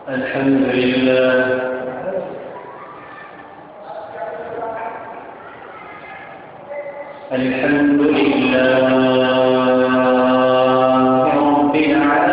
الحمد لله الحمد لله رب العالمين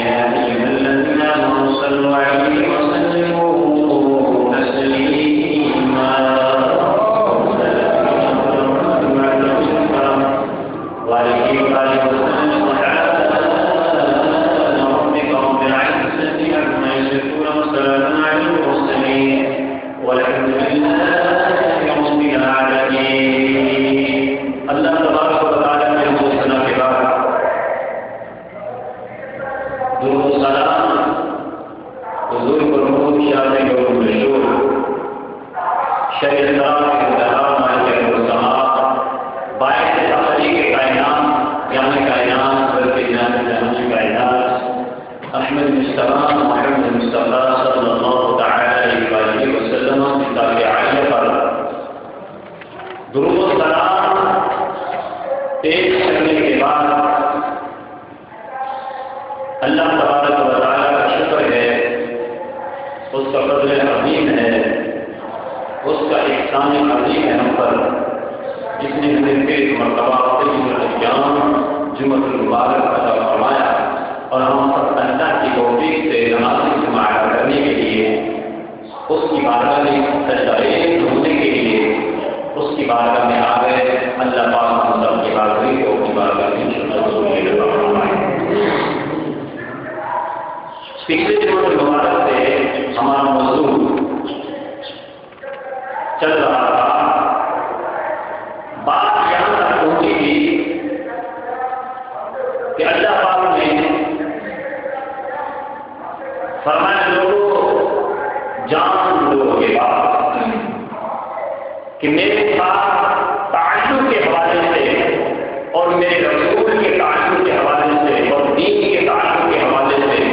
يا وآله وسلم سبحان ربك رب العزة عما يصفون وسلام على المرسلين والحمد لله رب العالمين. اللہ تبارک و تعالیٰ کے حسنہ کے بعد درود و سلام حضور پرمخ شاہ گور مشہور شریعت مالک السماء باعث تخلیق کائنات جامع کائنات بلکہ جامع کائنات احمد مصطفیٰ محمد مصطفیٰ صلی اللہ تعالی علیہ وسلم کتاب عالیہ پر درود و سلام پیش کرنے کے بعد اللہ تبارک و تعالیٰ کا شکر ہے، اس کا فضل عظیم ہے، اس کا احسان عظیم ہے ہم پر، جس نے ہمیں پھر مرتبہ جمعۃ المبارک عطا فرمایا اور ہم سب اللہ کی توفیق سے نماز جماعت کرنے کے لیے، اس کی بارگاہ میں سجدہ ہونے کے لیے اس کی بارگاہ میں آ گئے. اللہ پاک ہم سب کی حاضری کو اپنی بارگاہ میں فرمائے. پچھلے جمعۃ المبارک سے ہمارا موضوع چل رہا تھا، بات یہاں تک پہنچی تھی کہ اللہ پاک نے فرمایا لوگوں جان لو کے بعد کہ میرے ساتھ تعلق کے حوالے سے اور میرے رسول کے تعلق کے حوالے سے اور دین کے تعلق کے حوالے سے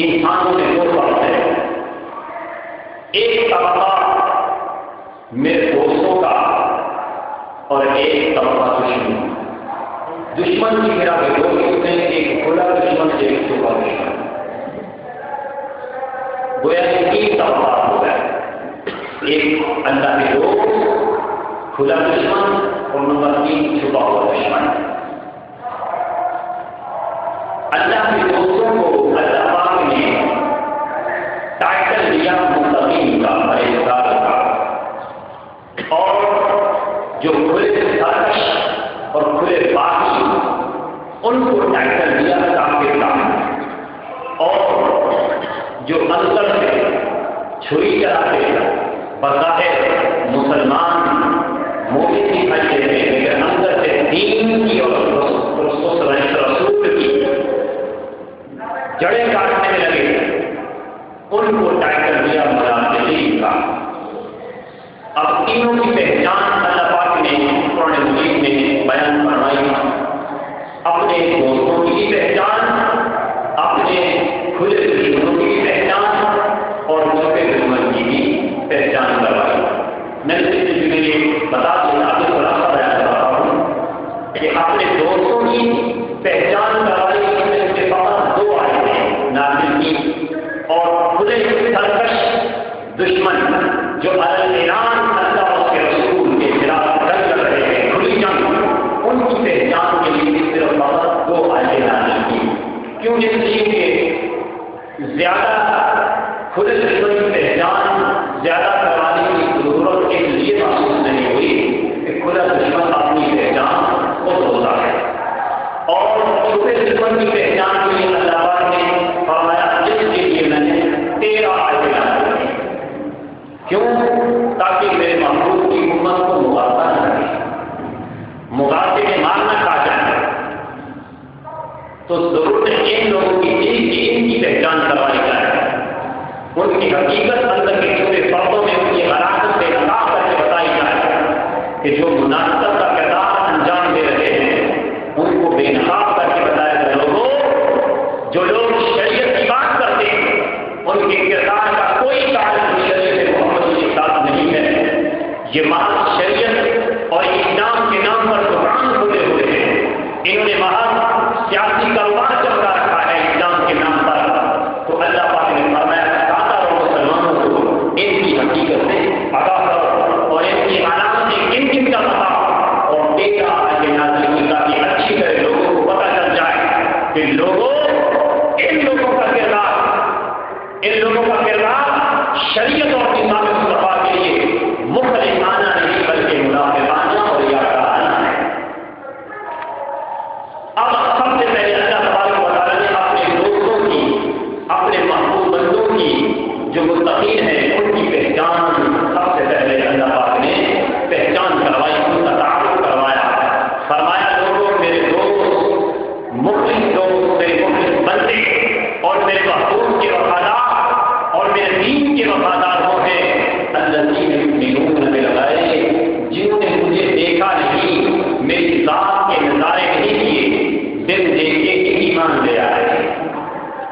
انسانوں میں دو فرق ہے. ایک طبقہ میرے دوستوں کا اور ایک طبقہ دشمن کی میرا دوست میں ایک کھلا دشمن سے ایک چھپا دشمن، گویا کہ تین طبقہ ہو گیا. ایک اللہ کے دوست، کھلا دشمن اور نمبر 3 چھپا ہوا دشمن. اللہ کے دوستوں کو اللہ پاک نے ٹائٹل دیا متقین کا، پرہیزگار کا، اور جو کھلے سرکش اور کھلے باقی ان کو ٹائٹل دیا کافر کا، اور جو اندر سے چھری چلاتے بظاہر مسلمان مومن دکھائی دیتے ہیں لیکن اندر سے دین کی اور رسول کی جڑیں کاٹنے میں لگے، ان کو ٹائٹل دیا منافقین کا. اب تینوں کی پہچان اللہ پاک نے قرآن مجید میں بیان فرمائی. اپنے دوستوں کی پہچان، اپنے کھلے دشمنوں کی پہچان اور چھپے دشمن کی بھی پہچان کروائی. میں اس سے بتا دوں آپ کو خلاصہ بیان کر رہا ہوں کہ اپنے دوستوں کی پہچان کروائی. اس میں سے فقط 2 آئے ہیں نازل کی، اور کھلے سرکش دشمن جو اعلان اللہ اور اس کے رسول کے خلاف جنگ کر رہے ہیں، کھلی جنگ، ان کی پہچان کے لیے صرف فقط 2 آئے نازل کی. کیوں؟ اس لیے کہ زیادہ کھلے دشمن کی پہچان زیادہ کروانے کی ضرورت اس لیے محسوس نہیں ہوئی کہ کھلا دشمن اپنی پہچان خود ہوتا ہے، اور چھپے دشمن کی پہچان کے لیے اللہ پاک نے فرمایا جس کے لیے میں نے 13 آیتیں نازل کی. کیوں؟ تاکہ میرے محبوب کی امت کو مغالطہ نہ کرے، مغالطے میں مار نہ کھا جائے. تو ضرور ان لوگوں کی ان کی پہچان کروائی جائے، ان کی حقیقت اندر کے چھوٹے پردوں میں ان کی حراست سے نقاب کر کے بتائی جائے کہ جو مناسبت کا کردار انجام دے رہے ہیں ان کو بے نقاب کر کے بتایا جائے. لوگوں جو لوگ شریعت کی بات کرتے ہیں ان کے کردار کا کوئی تعلق شریعت محمد کے ساتھ نہیں ہے. یہ محض شریعت اور اسلام کے نام پر دکان کھولے ہوئے ہیں. انہوں نے محض سیاسی کاروبار چلتا رکھا ہے اسلام کے نام پر. تو اللہ پاک نے فرمایا مسلمانوں کو ان کی حقیقت سے آگاہ کرو اور ان کی علامتیں کن کن کا پتہ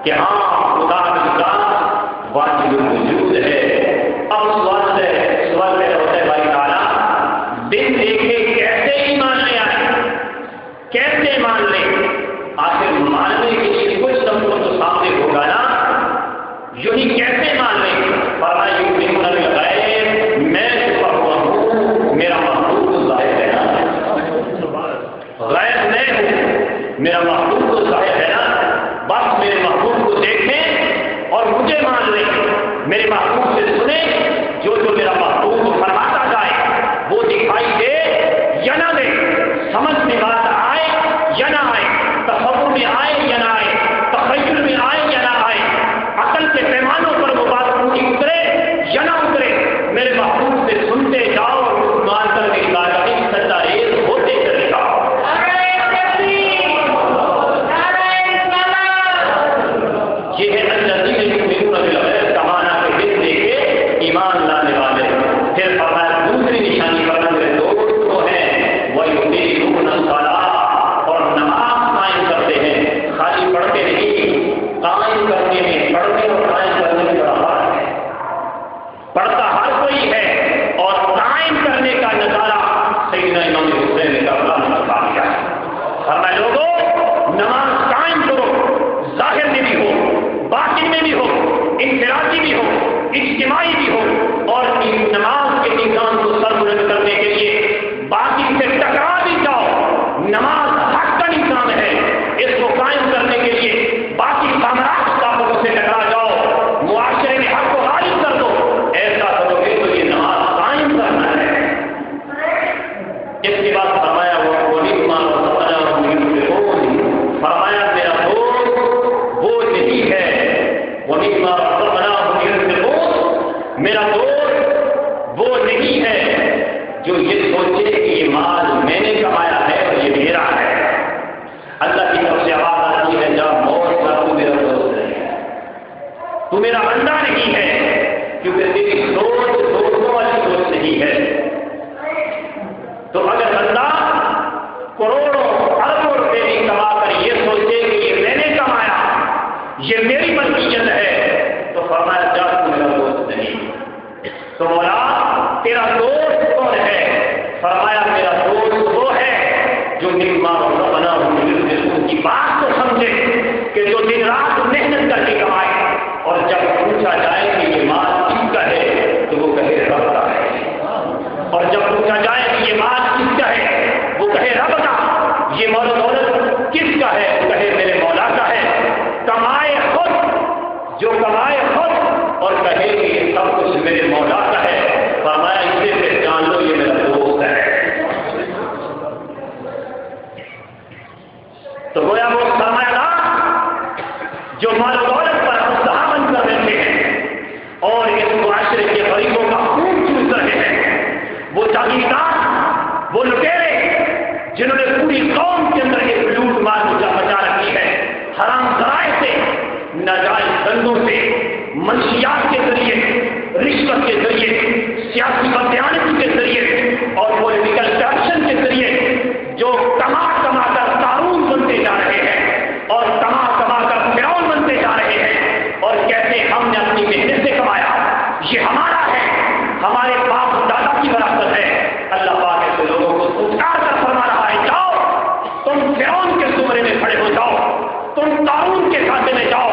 کہ ہاں خدا کا واجب الوجود ہے۔ اب سوال پیدا ہوتا ہے بھائی تعالیٰ دن دیکھے کیسے ایمان لے آئے، کیسے مان لیں؟ آخر ماننے کے لیے کوئی سب کو تو سامنے ہوگا نا، یوں ہی کیسے مان لیں؟ فرمایا یؤمنون بالغیب، میں چھپا ہوا ہوں، میرا محبوب ظاہر ہے نا، غیب میں ہوں، میرا محبوب ظاہر ہے نا، بس میرے محبوب کو دیکھیں اور مجھے مان لیں، میرے محبوب سے سنیں، جو جو میرا محبوب فرماتا جائے وہ دکھائی دے یا نہ دے، سمجھ میں بات آئے یا نہ آئے، تصور میں آئے یا نہ آئے، تخیل میں آئے یا نہ آئے، عقل کے پیمانوں پر وہ بات پوری اترے یا نہ اترے، میرے محبوب سے سنتے جاؤ اور مان کر میری کاروائی سجدہ ریز ہوتے چلے جاؤ۔ یہ ہے الذین یؤمنون بالغیب کا معنی کہ دل دیکھے ایمان لانے والے۔ پھر فرمایا دوسری نشانی پر میرے دوست وہ ہیں وَيُقِيمُونَ الصَّلَاةَ، اور نماز قائم کرتے ہیں، خالی پڑھتے نہیں، قائم کرنے میں، پڑھنے اور قائم کرنے میں بڑا فرق ہے۔ پڑھتا ہر کوئی ہے اور قائم کرنے کا نظارہ سیدنا امام حسین کا اللہ بتا دیا ہے۔ فرمایا لوگوں نماز قائم کرو، ظاہر میں بھی ہو، باطن میں بھی ہو، انفرادی بھی ہو، اجتماعی بھی ہو، اور اس نماز کے نظام کو سربلند کرنے کے لیے باطن سے ٹکرا بھی جاؤ، نماز حق کا نظام ہے، اس کو قائم کرنے کے لیے باقی سامراج طاقتوں سے ٹکرا جاؤ، معاشرے میں حق کو غالب کر دو، ایسا کرو گے تو یہ نماز قائم کرنا ہے۔ اس کے بعد فرمایا فرمایا میرا دوست وہ نہیں ہے، میرا دوست وہ نہیں ہے جو یہ سوچے کہ یہ مال میں نے کمایا ہے اور یہ میرا ہے۔ اللہ کی طرف سے آواز آتی ہے جب موت کا تو میرا دوست نہیں ہے، تو میرا بندہ نہیں ہے، کیونکہ تیری سوچ دوستوں والی سوچ نہیں ہے۔ تو اگر بندہ کروڑوں اربوں روپے بھی کما کر یہ سوچے کہ یہ میں نے کمایا، یہ میری ملکیت ہے، تو فرمایا جا تو میرا دوست نہیں۔ تو مولا تیرا دوست کون ہے؟ فرمایا میرا دوست وہ ہے جو مما رزقنا کی بات کو سمجھے، کہ جو دن رات محنت کر کے کمائے، اور جب پوچھا جائے کہ یہ مال کس کا ہے تو وہ کہے رب کا ہے، اور جب پوچھا جائے کہ یہ مال کس کا ہے وہ کہے رب کا، یہ مال و دولت کس کا ہے وہ کہے میرے مولا کا ہے، کمائے خود، جو کمائے خود اور کہے کہ یہ سب کچھ میرے مولا کا ہے، فرمایا اسے پہچان لو یہ میرا دوست ہے۔ تو گویا وہ سرمایہ دار جو مال و دولت پر مستحکم کر رہے ہیں اور اس معاشرے کے غریبوں کا خون چوس رہے ہیں، وہ جاگیردار، وہ لٹیرے جنہوں نے پوری قوم کے اندر ایک لوٹ مار مچا رکھی ہے، حرام ذرائع سے، ناجائز دنگوں سے، منشیات کے ذریعے، رشوت کے ذریعے، سیاسی بدیانتی کے ذریعے اور پولیٹیکل کرپشن کے ذریعے جو کما کما کر قارون بنتے جا رہے ہیں اور کما کما کر فرعون بنتے جا رہے ہیں، اور کہتے ہم نے اپنی محنت سے کمایا، یہ ہمارا ہے، ہمارے باپ دادا کی وراثت ہے۔ اللہ پاک ایسے لوگوں کو پکار کر فرما رہا ہے جاؤ تم فرعون کے زمرے میں کھڑے ہو جاؤ، تم قارون کے کھاتے میں جاؤ،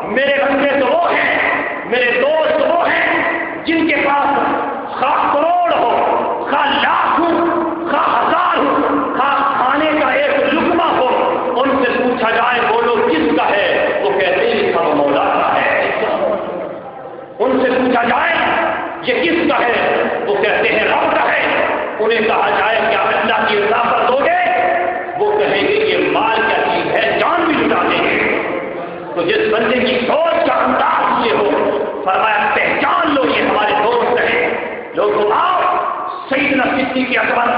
میرے بندے تو وہ ہیں، میرے دوست وہ ہیں جن کے پاس خواہ کروڑ ہو، خواہ لاکھ ہو، خواہ ہزار ہو، خواہ کھانے کا ایک لقمہ ہو، ان سے پوچھا جائے بولو کس کا ہے وہ کہتے ہیں سب مولا کا ہے۔ ان سے پوچھا جائے یہ کس کا ہے وہ کہتے ہیں رب کا ہے۔ انہیں کہا جائے کیا اللہ کی رضا پر دو گے وہ کہیں گے یہ مال کیا چیز ہے، جان بھی لٹا دیں گے۔ تو جس بندے کی سوچ کا انداز یہ ہو، فرمایا پہچان لو یہ ہمارے دوست ہیں۔ لوگوں آؤ سیدنا صدیق اکبر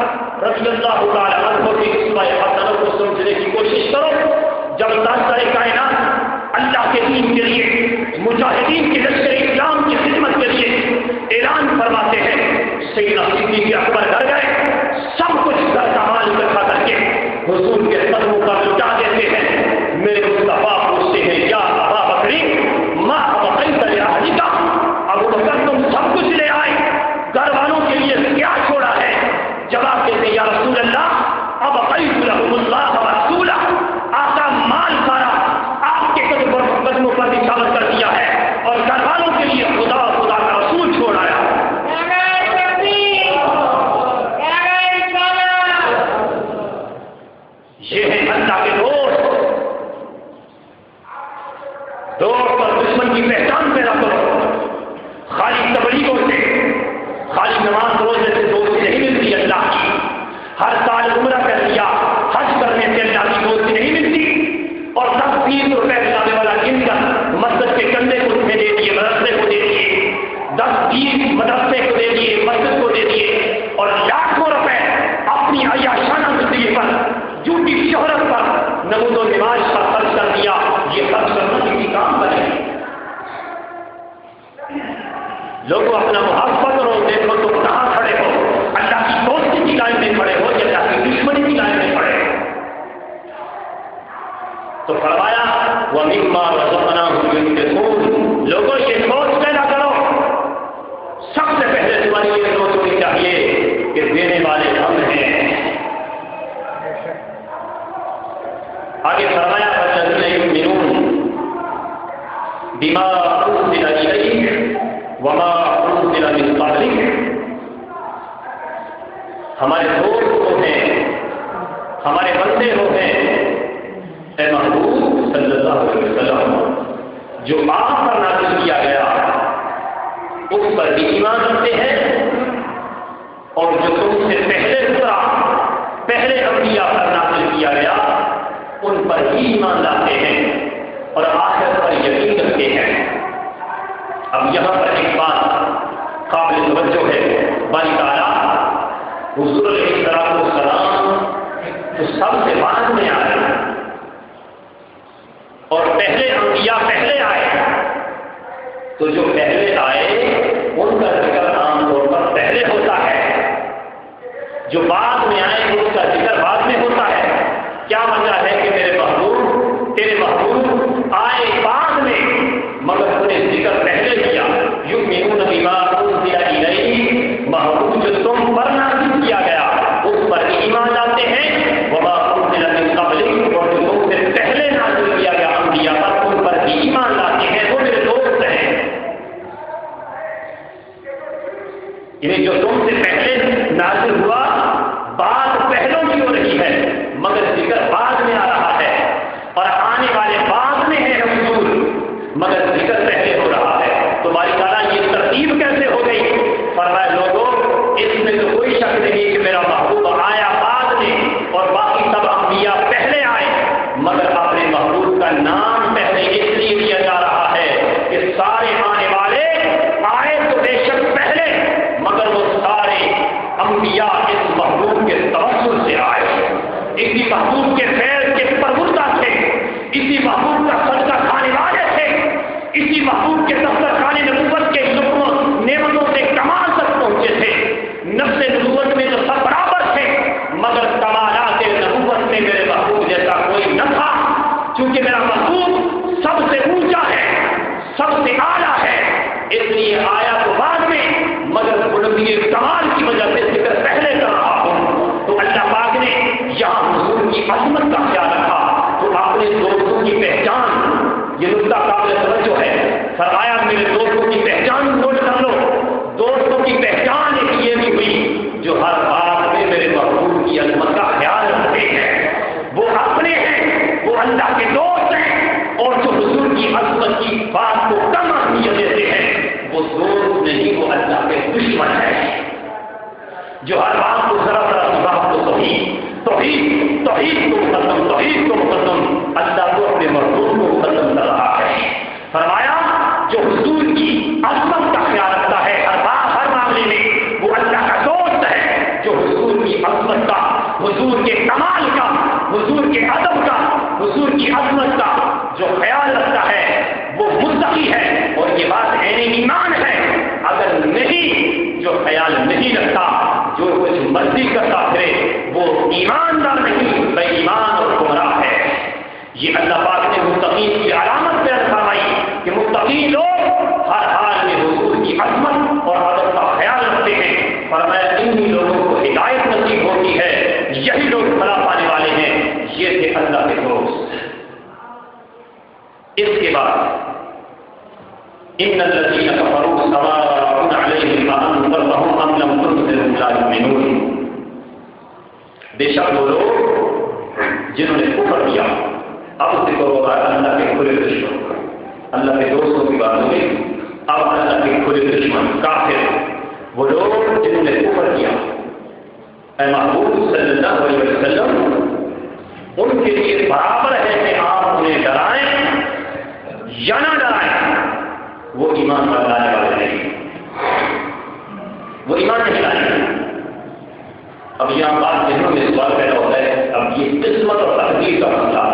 رضی اللہ تعالی عنہ کی اسوہ حسنہ کو سمجھنے کی کوشش کرو۔ جب تاجدار کائنات اللہ کے دین کے لیے، مجاہدین کے لشکر اسلام کی خدمت کے لیے اعلان فرماتے ہیں، سیدنا صدیق اکبر گھر گئے، سب کچھ گھر کا مال اکٹھا کر کے حضور کے قدموں پر لٹا دیتے ہیں۔ میرے مصطفیٰ پوچھتے ہیں یا ابا بکر یہ ہیں اللہ کے دوست اور دشمن کی پہچان پیدا کرو. خالی تبلیغوں سے، خالی نماز روزے سے دوستی نہیں ملتی اللہ کی. ہر سال عمرہ کر لیا، حج کرنے سے اللہ کی دوستی نہیں ملتی. اور 10-20 روپے بتانے والا گن کر مسجد کے کندھے کو تمہیں دے دیے، مدرسے کو دے دیے، 10-20 مدرسے کو دے دیے، مسجد کو دے دیے، اور لاکھوں روپے اپنی عیاشانہ زندگی پر، جھوٹی شہرت پر، نمود و نماز پر خرچ کر دیا. یہ خرچ کرنا کسی کام کا نہیں. لوگوں اپنا محاسبہ کرو، دیکھو تم کہاں کھڑے ہو. اللہ کی دوستی کی لائن میں کھڑے ہو یا اللہ کی دشمنی کی لائن میں کھڑے ہو. تو فرمایا وَمِمَّا رَزَقْنَاهُمْ يُنْفِقُونَ. لوگوں یہ سوچ پیدا کرو، سب سے پہلے تمہاری یہ سوچ ہونی چاہیے کہ دینے والے ہم ہیں. آگے فرمایا وَالَّذِينَ يُؤْمِنُونَ بِمَا أُنزِلَ إِلَيْكَ وَمَا أُنزِلَ مِن قَبْلِكَ. ہمارے دوست ہو ہیں، ہمارے بندے ہو ہیں اے محبوب صلی اللہ علیہ وسلم، جو آپ پر نازل کیا گیا اس پر بھی ایمان رکھتے ہیں، اور جو تم سے پہلے اترا، پہلے انبیاء پر نازل کیا گیا ان پر بھی ایمان لاتے ہیں اور آخرت پر یقین رکھتے ہیں. اب یہاں پر ایک بات قابل توجہ ہے. باری تعالیٰ حضور علیہ السلام تو سب سے بعد میں آئے اور پہلے انبیاء پہلے آئے، تو جو پہلے آئے ان کا ذکر عام طور پر پہلے ہوتا ہے، جو بعد میں آئے ان کا ذکر بعد میں ہوتا ہے. کیا وجہ ہے کہ تیرے محبوب آئے بعد میں مگر انہیں ذکر پہلے کیا؟ یؤمنون بما انزل الیک، محبوب جو تم پر نازل کیا گیا اس پر ایمان لاتے ہیں، وما انزل من قبلک، اور جو تم سے پہلے نازل کیا گیا انبیاء پر ان پر بھی ایمان لاتے ہیں. وہ میرے دوست ہیں. یعنی جو تم سے پہلے نازل ہوا بات پہلوں کی ہو رہی ہے مگر ذکر بعد میں آ رہا ہے، اور آنے والے بعد میں ہے حضور مگر ذکر پہلے ہو رہا ہے. تو باری تعالیٰ یہ ترتیب کیسے ہو گئی؟ فرمایا لوگوں اس میں تو کوئی شک نہیں کہ میرا محبوب آیا بعد میں اور باقی سب انبیاء پہلے آئے، مگر اپنے محبوب کا نام پہلے اس لیے لیا جا رہا ہے کہ سارے آنے والے آئے تو بے شک پہلے، مگر وہ سارے انبیاء اس محبوب کے توسل سے آئے، اسی محبوب کے فیض کے پربردہ تھے، اسی محبوب کا صدقہ کھانے والے تھے، اسی محبوب کے دفترخانہ نبوت کے لقموں نعمتوں سے کمال تک پہنچے تھے. نفس نبوت میں تو سب برابر تھے مگر کمالات نبوت میں میرے محبوب جیسا کوئی نہ تھا. چونکہ میرا محبوب سب سے اونچا ہے، سب سے اعلیٰ ہے، اس لیے آیا تو بعد میں مگر بلندی کمال کی وجہ سے ذکر پہلے کر رہا ہوں. تو اللہ پاک نے یہاں حضور کی عظمت کا خیال رکھا. تو اپنے دوستوں کی پہچان، یہ نقطہ قابل توجہ ہے. فرمایا میرے دوستوں کی پہچان نوٹ کر لو. دوستوں کی پہچان ایک یہ بھی ہوئی جو ہر بات میں میرے محبوب کی عظمت کا خیال رکھتے ہیں، وہ اپنے ہیں، وہ اللہ کے دوست ہیں، اور جو حضور کی عظمت کی بات کو کم اہمیت دیتے ہیں وہ دوست نہیں، وہ اللہ کے دشمن ہے. جو ہر بات کو ذرا بات کو توحید کو مقدم اللہ کو اپنے محبوب کو مقدم کر رہا ہے. فرمایا جو حضور کی عظمت کا خیال رکھتا ہے ہر معاملے میں وہ اللہ کا دوست ہے. جو حضور کی عظمت کا، حضور کے کمال کا، حضور کے ادب کا، حضور کی عظمت کا جو خیال رکھتا ہے وہ متقی ہے. اور یہ بات عین ایمان ہے. اگر نہیں، جو خیال نہیں رکھتا، جو کچھ مرضی کرتا پھرے، وہ ایماندار نہیں، بے ایمان اور گمراہ ہے. یہ اللہ پاک نے متقین کی علامت بیان فرمائی کہ متقی لوگ ہر حال میں حضور کی عظمت اور ادب کا خیال رکھتے ہیں. فرمایا انہی لوگوں کو ہدایت نصیب ہوتی ہے، یہی لوگ بھلا پانے والے ہیں. یہ تھے اللہ کے دوست. اس کے بعد ان الذين كفروا سواء عليهم أأنذرتهم أم لم تنذرهم لا يؤمنون. بے شک وہ لوگ جنہوں نے کفر کیا. اب ذکر ہو رہا ہے اللہ کے کھلے دشمن. اللہ کے دوستوں کی بات ہوئی. اب اللہ کے کھلے دشمن کافر، وہ لوگ جنہوں نے کفر کیا. اے محبوب صلی اللہ علیہ وسلم، ان کے لیے برابر ہے کہ آپ انہیں ڈرائیں یا نہ ڈرائیں، وہ ایمان پر لانے والے نہیں، وہ ایمان نہیں لائیں گے. اب یہاں بات ذہنوں میں سوال پیدا ہوتا ہے، اب یہ قسمت اور تقدیر کا مسئلہ،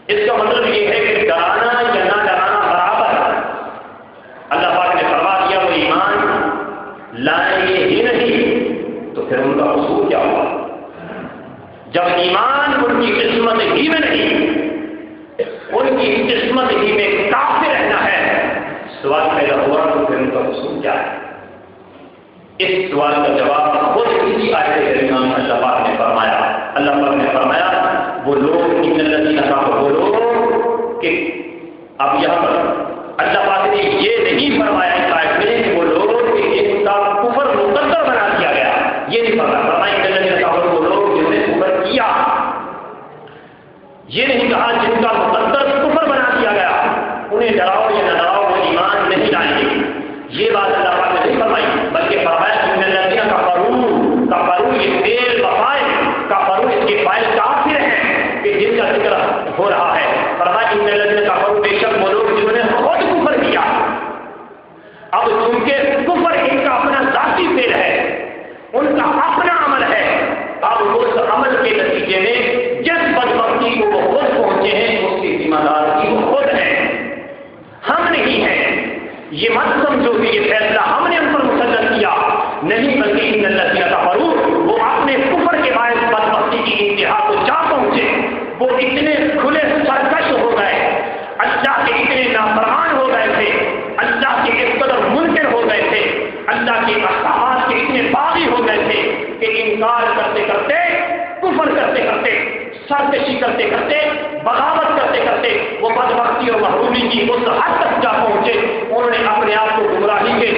اس کا مطلب یہ ہے کہ ڈرانا یا نہ ڈرانا برابر ہے. اللہ پاک نے فرما دیا وہ ایمان لائیں گے ہی نہیں، تو پھر ان کا قصور کیا ہوا؟ جب ایمان ان کی قسمت ہی میں نہیں، ان کی قسمت ہی میں کافر رہنا ہے، سوال پیدا ہوا تو پھر ان کا قصور کیا ہے؟ اس سوال کا جواب خود اسی آیت کریمہ میں اللہ پاک نے فرمایا. اللہ پاک نے فرمایا وہ لوگ ان الذین کفروا، وہ لوگ کہ اب یہاں پر اللہ پاک نے یہ نہیں فرمایا اس آیت میں کہ وہ لوگ کہ ان کا کفر مقدر بنا دیا گیا، یہ نہیں فرمایا ان الذین کفروا وہ لوگ جنہوں نے کفر کیا، یہ نہیں کہا جن کا مقدر کفر بنا دیا گیا انہیں ڈراؤ یا نہ ڈراؤ وہ ایمان نہیں لائیں گے. یہ بات اللہ پاک نے نہیں فرمائی، بلکہ فرمایا ان الذین کفروا یہ فعل وفائل کفروا اس کے فاعل کافر ہیں کہ جن کا ذکر ہو رہا ہے. فرمایا ان الذین کفروا بے شک وہ لوگ جنہوں نے خود کفر کیا. اب چونکہ کفر ان کا اپنا ذاتی فعل ہے، ان کا اپنا عمل ہے، اب اس عمل کے نتیجے میں جس بدبختی کو وہ خود پہنچے ہیں اس کی ذمہ داری وہ خود ہے، ہم نہیں ہیں. یہ مت سمجھو کہ یہ فیصلہ ہم نے ان پر مسلط کیا، نہیں، بلکہ ان الذین کفروا وہ اپنے کفر کے باعث بدبختی کی انتہا کو جا پہنچے. وہ اتنے کھلے سرکش ہو گئے، اللہ کے اتنے نافرمان ہو گئے تھے، اللہ کے اس قدر منکر ہو گئے تھے، اللہ کے احکامات کے اتنے باغی ہو گئے تھے کہ انکار کرتے کرتے، کفر کرتے کرتے، سرکشی کرتے کرتے، بغاوت کرتے کرتے وہ بدبختی اور محرومی کی اس حد تک جا پہنچے. انہوں نے اپنے آپ کو گمراہی کے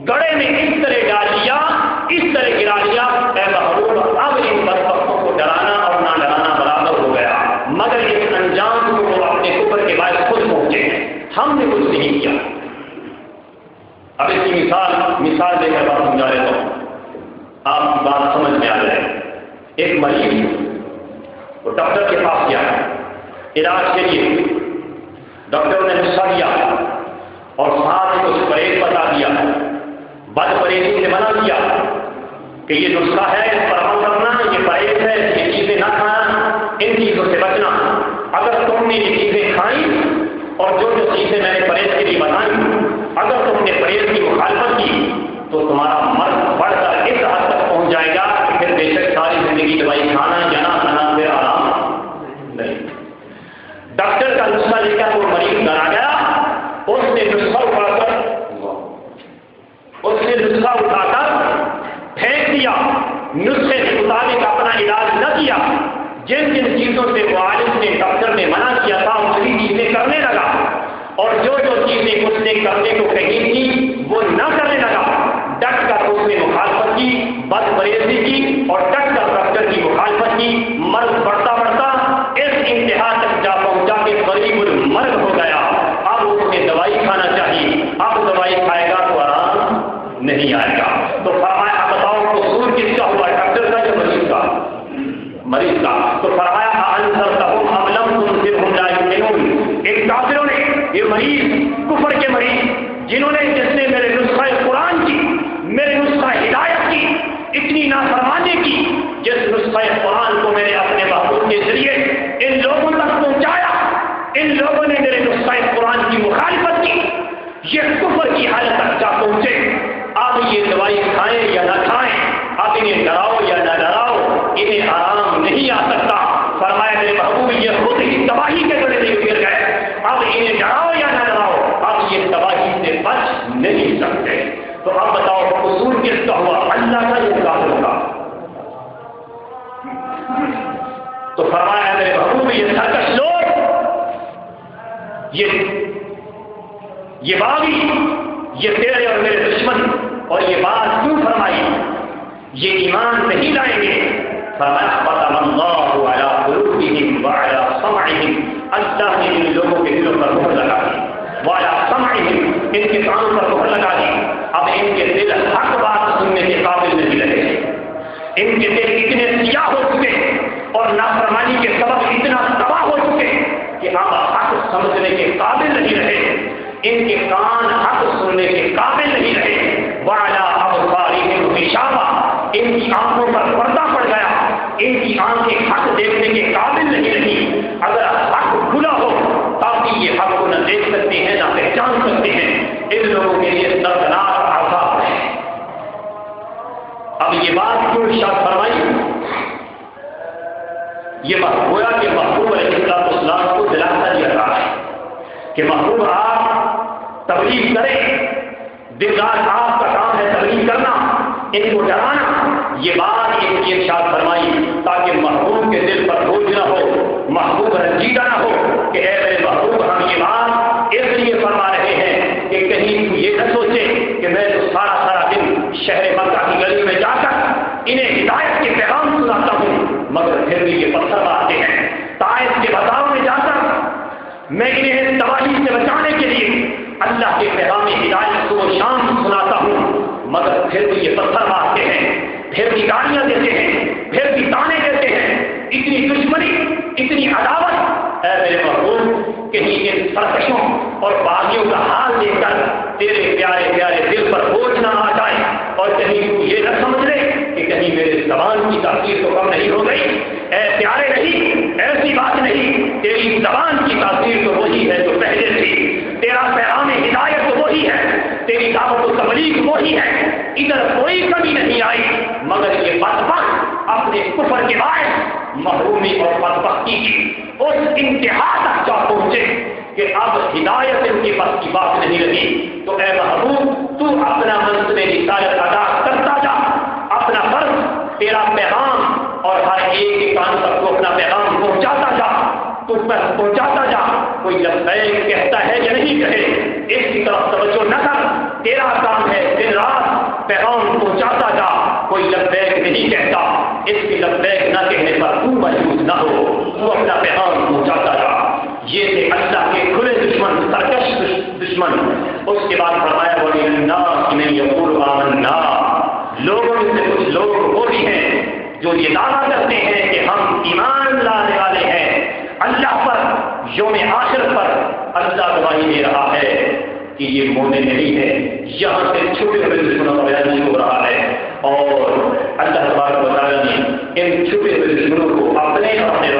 گڑے میں اس طرح ڈال لیا، اس طرح گرا لیا. اے محروم، اب ان بدبختوں کو ڈرانا اور نہ ڈرانا برابر ہو گیا، مگر اس انجام کو وہ اپنے کفر کے باعث خود پہنچے، ہم نے کچھ نہیں کیا. اب اس کی مثال دے کر بات سمجھا رہتا ہوں، آپ کی بات سمجھ میں آ جائے. ایک مریض وہ ڈاکٹر کے پاس گیا علاج کے لیے، ڈاکٹر نے نسخہ دیا اور ساتھ ہی کچھ پرہیز بتا دیا، بد پرہیزی سے منع کیا کہ یہ نسخہ ہے، اس پر عمل کرنا، یہ پرہیز ہے، یہ چیزیں نہ کھانا، ان چیزوں سے بچنا. اگر تم نے یہ چیزیں کھائیں اور جو چیزیں میں نے پرہیز کے لیے بتائیں، اگر تم نے پرہیز کی مخالفت کی تو تمہارا مرض بڑھ کر اس حد تک پہنچ جائے گا کہ پھر بے شک ساری زندگی دوائی کھانا یا نہ کھانا پھر آرام نہیں. ڈاکٹر کا نسخہ لے کر وہ مریض گھر آ گیا، اس نے نسخہ اٹھا کر پھینک دیا، نسخے کے مطابق اپنا علاج نہ کیا. جن جن چیزوں سے وہ عالم نے ڈاکٹر نے منع کیا تھا وہی چیزیں کرنے لگا، اور جو جو چیزیں اس نے کرنے کو کہی تھی وہ نہ کرنے لگا. ڈٹ کر اس نے مخالفت کی، بد پرہیزی کی اور ڈٹ کر ڈاکٹر کی مخالفت کی. مرض بڑھتا بڑھتا اس انتہا تک جا پہنچا کہ قریب المرگ ہو گیا. اب اس نے دوائی کھانا چاہیے، اب دوائی کھائے گا تو آرام نہیں آئے گا. تو فرمایا بتاؤ قصور کس کا ہوا، ڈاکٹر کا یا مریض کا؟ مریض کا. تو فرمایا انذرتہم ام لم تنذرہم لا یؤمنون. ایک کافروں نے، یہ مریض کفر کے مریض جنہوں نے، جس نے میرے نسخہ قرآن کی، میرے نسخہ ہدایت کی اتنی نافرمانی کی، جس نسخہ قرآن کو میں نے اپنے محبوب کے ذریعے ان لوگوں تک پہنچایا، ان لوگوں نے میرے نسخہ قرآن کی مخالفت کی، یہ کفر کی حالت تک جا پہنچے. اب یہ دوائی کھائیں یا نہ کھائیں، اب انہیں ڈراؤ یا نہ ڈراؤ، انہیں آرام نہیں آ سکتا. فرمایا میرے محبوب یہ خود ہی تباہی کے گڑے میں گر گئے. اب انہیں ڈراؤ یا نہ ڈراؤ، اب یہ تباہی سے بچ نہیں سکتے. تو اب بتاؤ قصور کس کا ہوا، اللہ کا یا کافر کا؟ تو فرمایا میرے محبوب یہ سرکش لوگ، یہ باغی، یہ تیرے اور میرے دشمن، اور یہ بات کیوں فرمائی؟ یہ ایمان نہیں لائیں گے فرمایا ختم اللہ علی قلوبہم وعلی سمعہم، اللہ نے ان لوگوں کے دلوں پر مہر لگا دی، وعلی سمعہم، ان کے کانوں پر مہر لگا دی، اب ان کے دل حق بات سننے کے قابل نہیں رہے، ان کے دل اتنے سیاہ ہو چکے اور نافرمانی کے سبب اتنا تباہ ہو چکے کہ اب حق سمجھنے کے قابل نہیں رہے، ان کے کان حق سننے کے قابل نہیں رہے، وعلی ابصارہم غشاوہ، ان کی آنکھوں پر پردہ پڑ گیا، ان کی آنکھیں حق دیکھنے کے قابل نہیں رہی، اگر حق کھلا ہو تاکہ یہ حق کو نہ دیکھ سکتے ہیں نہ پہچان سکتے ہیں، ان لوگوں کے لیے دردناک عذاب ہے۔ اب یہ بات کیوں ارشاد فرمائی؟ یہ گویا کہ محبوب علیہ السلام کو دلاسا دیا رہا ہے کہ محبوب آپ تبلیغ کریں، دن رات آپ کا کام ہے تبلیغ کرنا، ان کو ڈرانا، یہ بات ان کی ارشاد فرمائی تاکہ محبوب کے دل پر بوجھ نہ ہو، محبوب رنجیدہ نہ ہو کہ اے میرے محبوب ہم یہ بات اس لیے فرما رہے ہیں کہ کہیں تو یہ نہ سوچے کہ میں تو سارا سارا دن شہر مکہ کی گلی میں جا کر انہیں ہدایت کے پیغام سناتا ہوں، مگر پھر بھی یہ پتھر مارتے ہیں، طائف کے بتاؤ میں جا کر میں انہیں تباہی سے بچانے کے لیے اللہ کے پیغام ہدایت کو شام سناتا ہوں، مگر پھر بھی یہ پتھر مارتے ہیں، پھر بھی گالیاں دیتے ہیں، پھر بھی تانے دیتے ہیں، اتنی دشمنی، اتنی عداوت۔ اے میرے محبوب کہیں ان سرکشوں اور باغیوں کا حال دیکھ کر تیرے پیارے پیارے دل پر بوجھ نہ آ جائے اور کہیں تو یہ نہ سمجھ لے کہ کہیں میرے زبان کی تاثیر تو کم نہیں ہو گئی۔ اے پیارے نہیں، ایسی بات نہیں، تیری زبان کی تاثیر تو وہی ہے جو پہلے تھی، تیرا پیغام ہدایت تو وہی ہے، تیری دعوت و تبلیغ وہی ہے، ادھر کوئی کمی نہیں آئی، مگر یہ بدبخت اپنے کفر کے باعث محرومی اور بدبختی کی اس انتہا تک جا پہنچے کہ اب ہدایت ان کے پاس کی بات نہیں رہی۔ تو اے محبوب تو اپنا منصب رسالت ادا کرتا جا، اپنا فرض، تیرا پیغام اور ہر ایک کے کان تک تو اپنا پیغام پہنچاتا جا، تو پہنچاتا جا، کوئی لبیک کہتا ہے یا نہیں کہے اس کی طرف توجہ نہ کر، تیرا کام ہے دن رات پیغام پہنچاتا جا، کوئی لبیک نہیں کہتا، اس کی لبیک نہ کہنے پر تو مجبور نہ ہو، تو اپنا پیغام پہنچاتا جا۔ یہ تھے اللہ کے کھلے دشمن، سرکش دشمن۔ اس کے بعد فرمایا وَمِنَ النَّاسِ مَن يَقُولُ آمَنَّا، لوگوں میں سے کچھ لوگ وہ بھی ہیں جو یہ دعویٰ کرتے ہیں کہ ہم ایمان لانے والے ہیں اللہ پر، یوم آخر پر۔ اللہ گواہی دے رہا ہے کہ یہ مومن نہیں ہے، یہاں سے چھپے ہوئے دشمنوں کا بیان نہیں ہو رہا ہے، اور اللہ تبارک و تعالیٰ نے ان چھپے ہوئے دشمنوں کو اپنے اور اپنے